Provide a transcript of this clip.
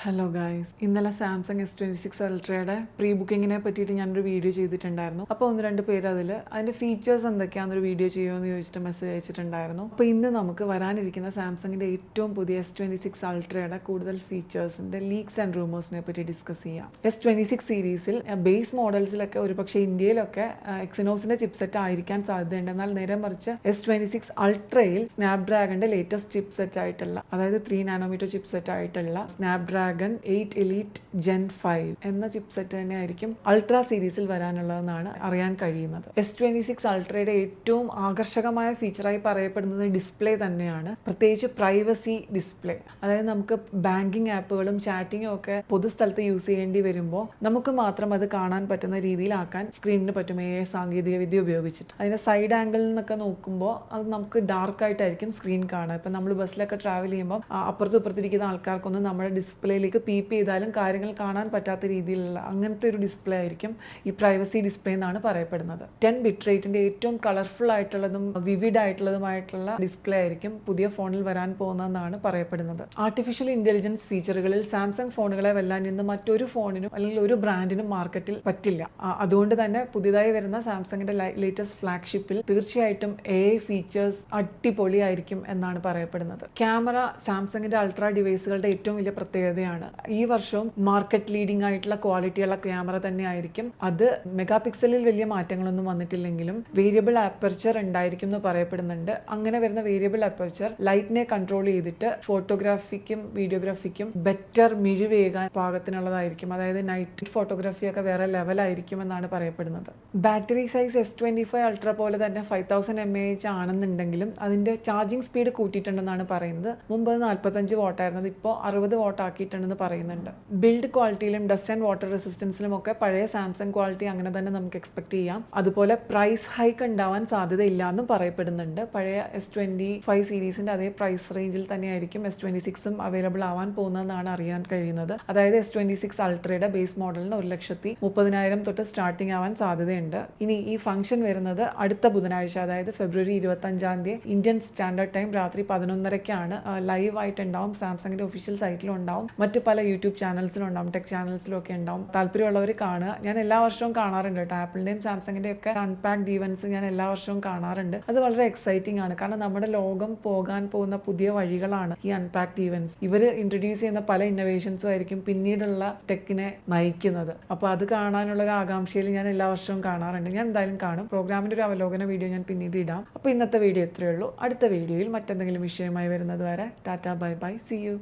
Hello guys, ഇന്നലെ Samsung S26 അൾട്രയുടെ pre ബുക്കിങ്ങിനെ പറ്റിയിട്ട് ഞാനൊരു വീഡിയോ ചെയ്തിട്ടുണ്ടായിരുന്നു. അപ്പോൾ ഒന്ന് രണ്ട് പേര് അതിൻ്റെ ഫീച്ചേഴ്സ് എന്തൊക്കെയാണെന്നൊരു വീഡിയോ ചെയ്യുമെന്ന് ചോദിച്ചിട്ട് മെസ്സേജ് അയച്ചിട്ടുണ്ടായിരുന്നു. അപ്പോൾ ഇന്ന് നമുക്ക് വരാനിരിക്കുന്ന സാംസങ്ങിൻ്റെ ഏറ്റവും പുതിയ S26 അൾട്രയുടെ കൂടുതൽ ഫീച്ചേഴ്സിൻ്റെ ലീക്സ് ആൻഡ് റൂമേഴ്സിനെ പറ്റി ഡിസ്കസ് ചെയ്യാം. S26 സീരീസിൽ ബേസ് മോഡൽസിലൊക്കെ ഒരുപക്ഷെ ഇന്ത്യയിലൊക്കെ എക്സിനോസിൻ്റെ ചിപ്സെറ്റ് ആയിരിക്കാൻ സാധ്യതയുണ്ട്. എന്നാൽ നേരെ മറിച്ച് S26 അൾട്രയിൽ സ്നാപ്ഡ്രാഗണിൻ്റെ ലേറ്റസ്റ്റ് ചിപ്സെറ്റ് ആയിട്ടുള്ള, അതായത് 3 നാനോമീറ്റർ ചിപ്സെറ്റ് ആയിട്ടുള്ള സ്നാപ്ഡ്രാഗൺ 8 എലീറ്റ് ജെൻ 5 എന്ന ചിപ്സെറ്റ് തന്നെയായിരിക്കും അൾട്ര സീരീസിൽ വരാനുള്ളതെന്നാണ് അറിയാൻ കഴിയുന്നത്. S26 അൾട്രയുടെ ഏറ്റവും ആകർഷകമായ ഫീച്ചറായി പറയപ്പെടുന്നത് ഡിസ്പ്ലേ തന്നെയാണ്, പ്രത്യേകിച്ച് പ്രൈവസി ഡിസ്പ്ലേ. അതായത് നമുക്ക് ബാങ്കിങ് ആപ്പുകളും ചാറ്റിങ്ങും ഒക്കെ പൊതുസ്ഥലത്ത് യൂസ് ചെയ്യേണ്ടി വരുമ്പോൾ നമുക്ക് മാത്രം അത് കാണാൻ പറ്റുന്ന രീതിയിലാക്കാൻ സ്ക്രീനിന് പറ്റും സാങ്കേതിക വിദ്യ ഉപയോഗിച്ചിട്ട്. അതിൻ്റെ സൈഡ് ആംഗിളിൽ നിന്നൊക്കെ നോക്കുമ്പോൾ അത് നമുക്ക് ഡാർക്കായിട്ടായിരിക്കും സ്ക്രീൻ കാണുക. ഇപ്പം നമ്മൾ ബസ്സിലൊക്കെ ട്രാവൽ ചെയ്യുമ്പോൾ അപ്പുറത്തും ഇപ്പുറത്തിരിക്കുന്ന ആൾക്കാർക്കൊന്നും നമ്മുടെ ഡിസ്പ്ലേയിലേക്ക് പീപ്പ് ചെയ്താലും കാര്യങ്ങൾ കാണാൻ പറ്റാത്ത രീതിയിലുള്ള അങ്ങനത്തെ ഒരു ഡിസ്പ്ലേ ആയിരിക്കും ഈ പ്രൈവസി ഡിസ്പ്ലേ എന്നാണ് പറയപ്പെടുന്നത്. 10 ബിറ്റ് റേറ്റിൻ്റെ ഏറ്റവും കളർഫുൾ ആയിട്ടുള്ളതും വിവിഡ് ആയിട്ടുള്ളതുമായിട്ടുള്ള ഡിസ്പ്ലേ ആയിരിക്കും പുതിയ ഫോണിൽ വരാൻ പോകുന്നതെന്നാണ് പറയപ്പെടുന്നത്. ആർട്ടിഫിഷ്യൽ ഇൻ്റലിജൻസ് ഫീച്ചറുകളിൽ സാംസങ് ഫോണുകളെ വെല്ലാൻ ഇന്ന് മറ്റൊരു ഫോണിനും അല്ലെങ്കിൽ ഒരു ബ്രാൻഡിനും മാർക്കറ്റിൽ പറ്റില്ല. അതുകൊണ്ട് തന്നെ പുതിയതായി വരുന്ന സാംസങ്ങിൻ്റെ ലേറ്റസ്റ്റ് ഫ്ലാഗ്ഷിപ്പിൽ തീർച്ചയായിട്ടും AI ഫീച്ചേഴ്സ് അടിപൊളിയായിരിക്കും എന്നാണ് പറയപ്പെടുന്നത്. ക്യാമറ സാംസങ്ങിൻ്റെ അൾട്ര ഡിവൈസുകളുടെ ഏറ്റവും വലിയ പ്രത്യേകതയാണ്. ഈ വർഷവും മാർക്കറ്റ് ലീഡിംഗ് ആയിട്ടുള്ള ക്വാളിറ്റിയുള്ള ക്യാമറ തന്നെ ആയിരിക്കും. അത് മെഗാ പിക്സലിൽ വലിയ മാറ്റങ്ങളൊന്നും വന്നിട്ടില്ലെങ്കിലും വേരിയബിൾ അപ്പർച്ചർ ഉണ്ടായിരിക്കും എന്ന് പറയപ്പെടുന്നുണ്ട്. അങ്ങനെ വരുന്ന വേരിയബിൾ അപ്പർച്ചർ ലൈറ്റിനെ കൺട്രോൾ ചെയ്തിട്ട് ഫോട്ടോഗ്രാഫിക്കും വീഡിയോഗ്രാഫിക്കും ബെറ്റർ മിഴിവേകാൻ പാകത്തിനുള്ളതായിരിക്കും. അതായത് നൈറ്റ് ഫോട്ടോഗ്രാഫിയൊക്കെ വേറെ ലെവലായിരിക്കും എന്നാണ് പറയപ്പെടുന്നത്. ബാറ്ററി സൈസ് S25 അൾട്ര പോലെ തന്നെ 5000 mAh ആണെന്നുണ്ടെങ്കിലും അതിൻ്റെ ചാർജിങ് സ്പീഡ് കൂട്ടിയിട്ടുണ്ടെന്നാണ് പറയുന്നത്. മുമ്പ് 45 വാട്ടായിരുന്നത് ഇപ്പോൾ 60 വാട്ട് ആക്കിയിട്ടുണ്ടെന്ന് പറയുന്നുണ്ട്. ബിൽഡ് ക്വാളിറ്റിയിലും ഡസ്റ്റ് ആൻഡ് വാട്ടർ റെസിസ്റ്റൻസിലും ഒക്കെ പഴയ സാംസങ് ക്വാളിറ്റി അങ്ങനെ തന്നെ നമുക്ക് എക്സ്പെക്ട് ചെയ്യാം. അതുപോലെ പ്രൈസ് ഹൈക്ക് ഉണ്ടാവാൻ സാധ്യതയില്ല എന്നും പറയപ്പെടുന്നുണ്ട്. പഴയ S25 സീരീസിൻ്റെ അതേ പ്രൈസ് റേഞ്ചിൽ തന്നെയായിരിക്കും S26ഉം അവൈലബിൾ ആവാൻ പോകുന്നതെന്നാണ് അറിയാൻ കഴിയുന്നത്. അതായത് S26 അൾട്രയുടെ ബേസ് മോഡലിന് 1,30,000 തൊട്ട് സ്റ്റാർട്ടിംഗ് ആവാൻ സാധ്യതയുണ്ട്. ഇനി ഈ ഫംഗ്ഷൻ വരുന്നത് അടുത്ത ബുധനാഴ്ച, അതായത് ഫെബ്രുവരി 25 ഇന്ത്യൻ സ്റ്റാൻഡേർഡ് ടൈം രാത്രി 11:30 ലൈവ് ആയിട്ടുണ്ടാവും. സാംസങ്ങിൻ്റെ ഒഫീഷ്യൽ സൈറ്റിലും ഉണ്ടാവും, മറ്റു പല യൂട്യൂബ് ചാനൽസിലും ഉണ്ടാവും, ടെക് ചാനൽസിലും ഒക്കെ ഉണ്ടാവും. താല്പര്യമുള്ളവർ കാണുക. ഞാൻ എല്ലാ വർഷവും കാണാറുണ്ട് കേട്ടോ. ആപ്പിളിൻ്റെയും സാംസങ്ങിൻ്റെയും ഒക്കെ അൺപാക്ഡ് ഈവൻസ് ഞാൻ എല്ലാ വർഷവും കാണാറുണ്ട്. അത് വളരെ എക്സൈറ്റിംഗ് ആണ്. കാരണം നമ്മുടെ ലോകം പോകാൻ പോകുന്ന പുതിയ വഴികളാണ് ഈ അൺപാക്ഡ് ഈവൻസ്. ഇവർ ഇൻട്രൊഡ്യൂസ് ചെയ്യുന്ന പല ഇന്നോവേഷൻസും ആയിരിക്കും പിന്നീടുള്ള ടെക്കിനെ നയിക്കുന്നത്. അപ്പോൾ അത് കാണാനുള്ള ഒരു ആകാംക്ഷയിൽ ഞാൻ എല്ലാ വർഷവും കാണാറുണ്ട്. ഞാൻ എന്തായാലും കാണും. പ്രോഗ്രാമിൻ്റെ ഒരു അവലോകന വീഡിയോ ഞാൻ പിന്നീട് ഇടാം. അപ്പോൾ ഇന്നത്തെ വീഡിയോ ഇത്രയേ ഉള്ളൂ. അടുത്ത വീഡിയോയിൽ മറ്റെന്തെങ്കിലും വിഷയമായി വരുന്നത് വരെ tata, bye bye, see U.